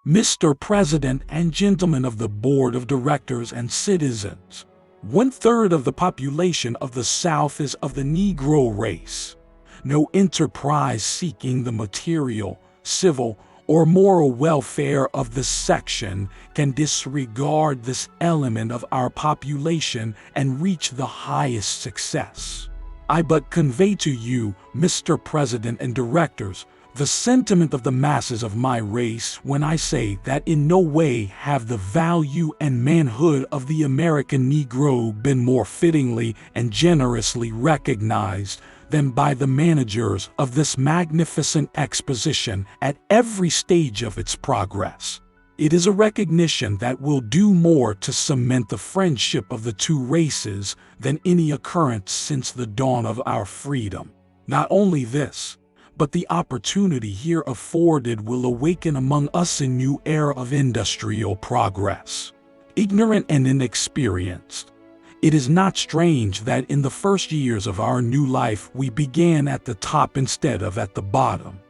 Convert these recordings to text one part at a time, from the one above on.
Mr. President and gentlemen of the Board of Directors and citizens, 1/3 of the population of the South is of the Negro race. No enterprise seeking the material, civil, or moral welfare of this section can disregard this element of our population and reach the highest success. I but convey to you, Mr. President and Directors, the sentiment of the masses of my race when I say that in no way have the value and manhood of the American Negro been more fittingly and generously recognized than by the managers of this magnificent exposition at every stage of its progress. It is a recognition that will do more to cement the friendship of the two races than any occurrence since the dawn of our freedom. Not only this, but the opportunity here afforded will awaken among us a new era of industrial progress. Ignorant and inexperienced, it is not strange that in the first years of our new life we began at the top instead of at the bottom.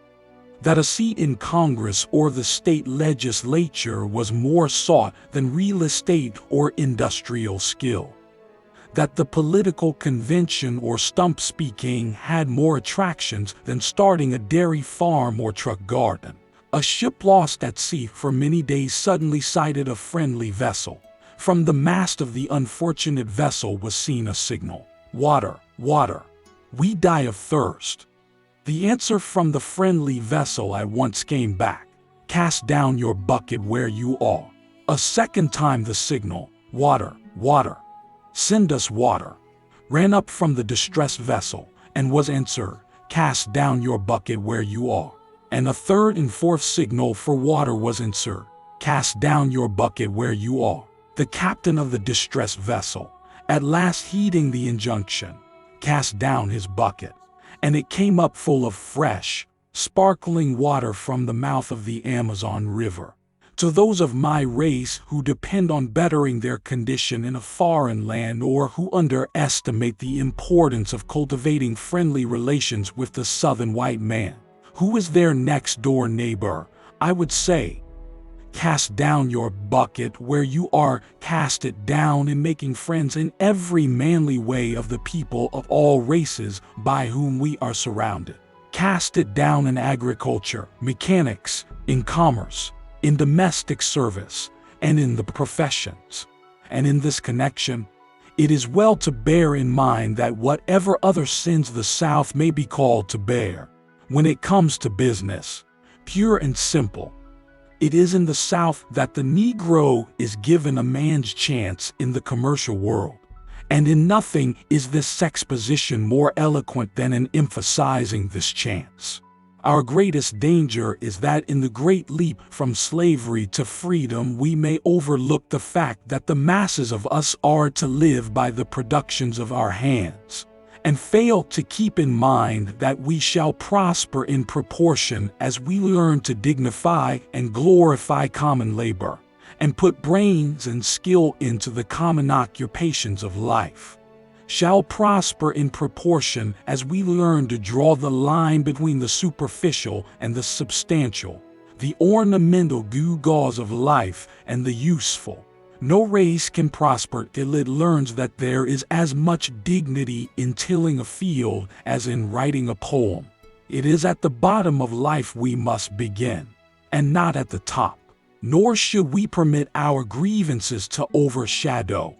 That a seat in Congress or the state legislature was more sought than real estate or industrial skill. That the political convention or stump speaking had more attractions than starting a dairy farm or truck garden. A ship lost at sea for many days suddenly sighted a friendly vessel. From the mast of the unfortunate vessel was seen a signal. "Water, water, we die of thirst." The answer from the friendly vessel at once came back. "Cast down your bucket where you are." A second time the signal, "Water, water, send us water," ran up from the distressed vessel, and was answered, "Cast down your bucket where you are." And a third and fourth signal for water was answered, "Cast down your bucket where you are." The captain of the distressed vessel, at last heeding the injunction, cast down his bucket, and it came up full of fresh, sparkling water from the mouth of the Amazon River. To those of my race who depend on bettering their condition in a foreign land or who underestimate the importance of cultivating friendly relations with the Southern white man, who is their next-door neighbor, I would say, cast down your bucket where you are, cast it down in making friends in every manly way of the people of all races by whom we are surrounded. Cast it down in agriculture, mechanics, in commerce, in domestic service, and in the professions. And in this connection, it is well to bear in mind that whatever other sins the South may be called to bear, when it comes to business, pure and simple, it is in the South that the Negro is given a man's chance in the commercial world. And in nothing is this exposition more eloquent than in emphasizing this chance. Our greatest danger is that in the great leap from slavery to freedom we may overlook the fact that the masses of us are to live by the productions of our hands, and fail to keep in mind that we shall prosper in proportion as we learn to dignify and glorify common labor, and put brains and skill into the common occupations of life. Shall prosper in proportion as we learn to draw the line between the superficial and the substantial, the ornamental gewgaws of life and the useful. No race can prosper till it learns that there is as much dignity in tilling a field as in writing a poem. It is at the bottom of life we must begin, and not at the top. Nor should we permit our grievances to overshadow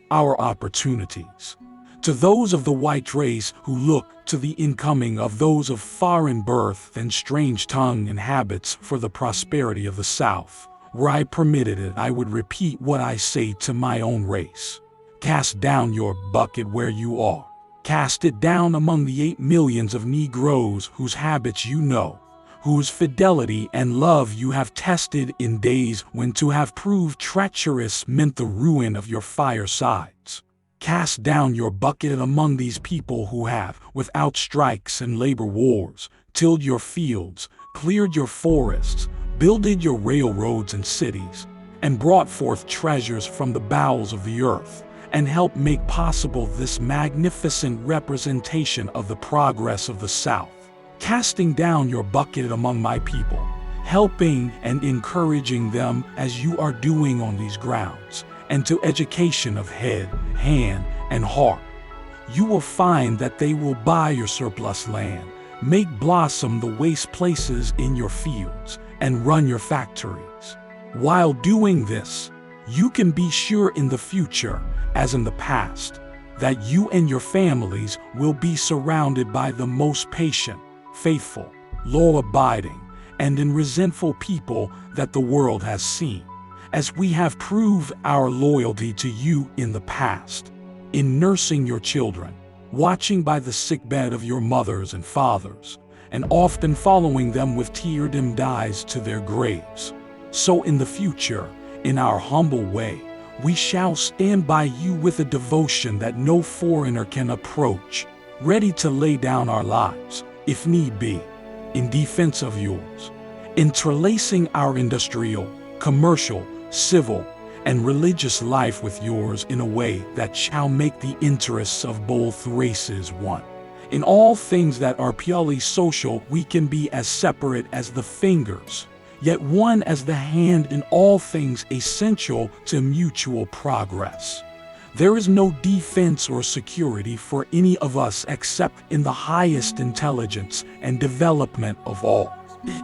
our opportunities. To those of the white race who look to the incoming of those of foreign birth and strange tongue and habits for the prosperity of the South, were I permitted it, I would repeat what I say to my own race. Cast down your bucket where you are. Cast it down among the 8 millions of Negroes whose habits you know, whose fidelity and love you have tested in days when to have proved treacherous meant the ruin of your firesides. Cast down your bucket among these people who have, without strikes and labor wars, tilled your fields, cleared your forests, builded your railroads and cities, and brought forth treasures from the bowels of the earth, and helped make possible this magnificent representation of the progress of the South. Casting down your bucket among my people, helping and encouraging them as you are doing on these grounds, and to education of head, hand, and heart. You will find that they will buy your surplus land, make blossom the waste places in your fields, and run your factories. While doing this, you can be sure in the future, as in the past, that you and your families will be surrounded by the most patient, faithful, law-abiding, and resentful people that the world has seen, as we have proved our loyalty to you in the past, in nursing your children, watching by the sickbed of your mothers and fathers, and often following them with tear-dimmed eyes to their graves. So in the future, in our humble way, we shall stand by you with a devotion that no foreigner can approach, ready to lay down our lives, if need be, in defense of yours, interlacing our industrial, commercial, civil, and religious life with yours in a way that shall make the interests of both races one. In all things that are purely social, we can be as separate as the fingers, yet one as the hand in all things essential to mutual progress. There is no defense or security for any of us except in the highest intelligence and development of all.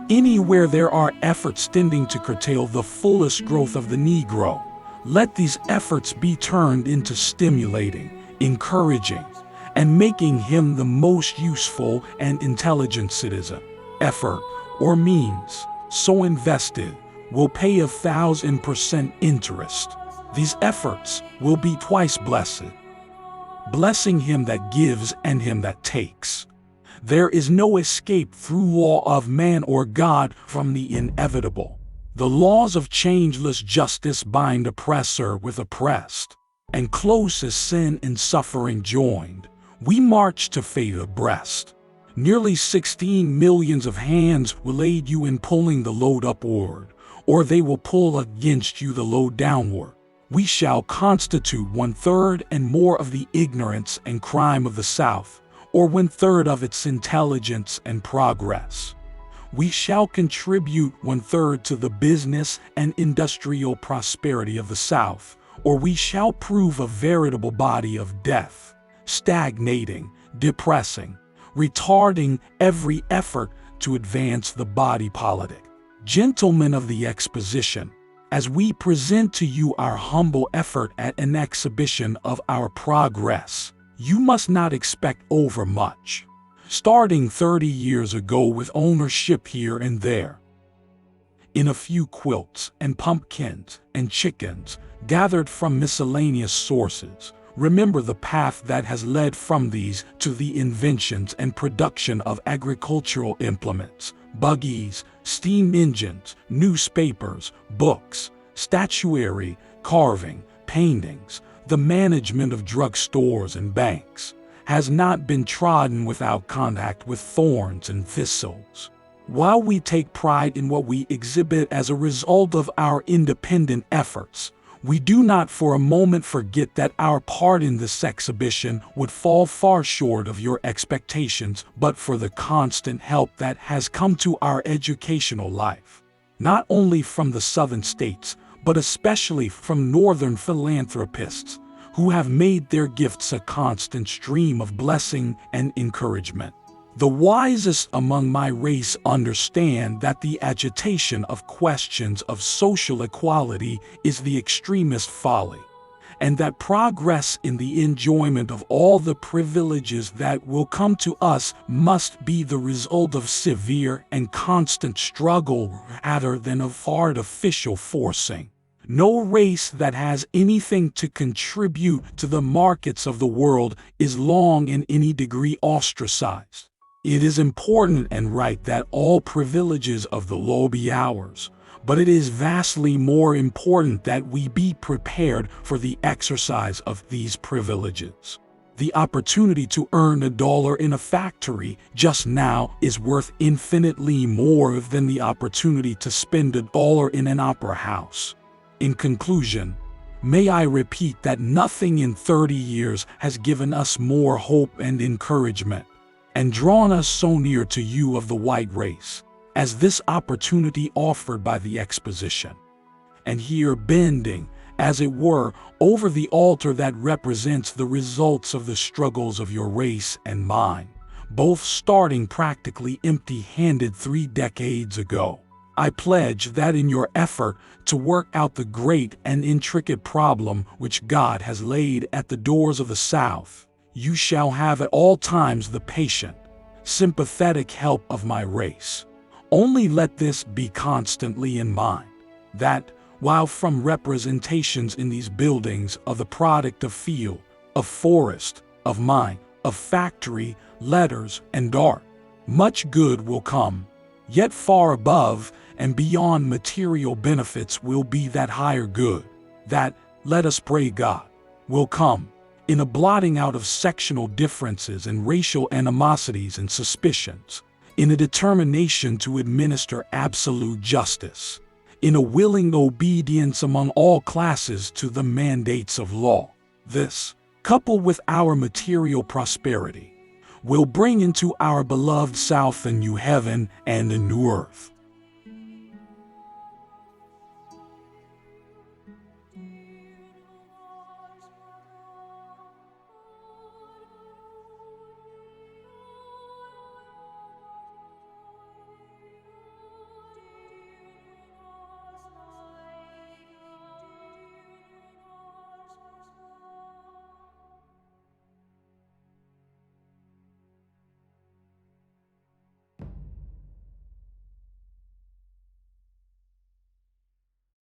Anywhere there are efforts tending to curtail the fullest growth of the Negro, let these efforts be turned into stimulating, encouraging, and making him the most useful and intelligent citizen. Effort or means so invested will pay 1,000% interest. These efforts will be twice blessed, blessing him that gives and him that takes. There is no escape through law of man or God from the inevitable. The laws of changeless justice bind oppressor with oppressed, and close as sin and suffering joined, we march to fate abreast. Nearly 16 millions of hands will aid you in pulling the load upward, or they will pull against you the load downward. We shall constitute 1/3 and more of the ignorance and crime of the South, or 1/3 of its intelligence and progress. We shall contribute 1/3 to the business and industrial prosperity of the South, or we shall prove a veritable body of death, stagnating, depressing, retarding every effort to advance the body politic. Gentlemen of the exposition, as we present to you our humble effort at an exhibition of our progress, you must not expect overmuch. Starting 30 years ago with ownership here and there, in a few quilts and pumpkins and chickens gathered from miscellaneous sources, remember the path that has led from these to the inventions and production of agricultural implements, buggies, steam engines, newspapers, books, statuary, carving, paintings, the management of drug stores and banks, has not been trodden without contact with thorns and thistles. While we take pride in what we exhibit as a result of our independent efforts, we do not for a moment forget that our part in this exhibition would fall far short of your expectations but for the constant help that has come to our educational life, not only from the southern states, but especially from northern philanthropists who have made their gifts a constant stream of blessing and encouragement. The wisest among my race understand that the agitation of questions of social equality is the extremest folly, and that progress in the enjoyment of all the privileges that will come to us must be the result of severe and constant struggle rather than of artificial forcing. No race that has anything to contribute to the markets of the world is long in any degree ostracized. It is important and right that all privileges of the law be ours, but it is vastly more important that we be prepared for the exercise of these privileges. The opportunity to earn $1 in a factory just now is worth infinitely more than the opportunity to spend $1 in an opera house. In conclusion, may I repeat that nothing in 30 years has given us more hope and encouragement, and drawn us so near to you of the white race, as this opportunity offered by the exposition. And here bending, as it were, over the altar that represents the results of the struggles of your race and mine, both starting practically empty-handed 3 decades ago. I pledge that in your effort to work out the great and intricate problem which God has laid at the doors of the South, you shall have at all times the patient, sympathetic help of my race. Only let this be constantly in mind, that, while from representations in these buildings are the product of field, of forest, of mine, of factory, letters, and art, much good will come, yet far above and beyond material benefits will be that higher good, that, let us pray God, will come, in a blotting out of sectional differences and racial animosities and suspicions, in a determination to administer absolute justice, in a willing obedience among all classes to the mandates of law. This, coupled with our material prosperity, will bring into our beloved South a new heaven and a new earth.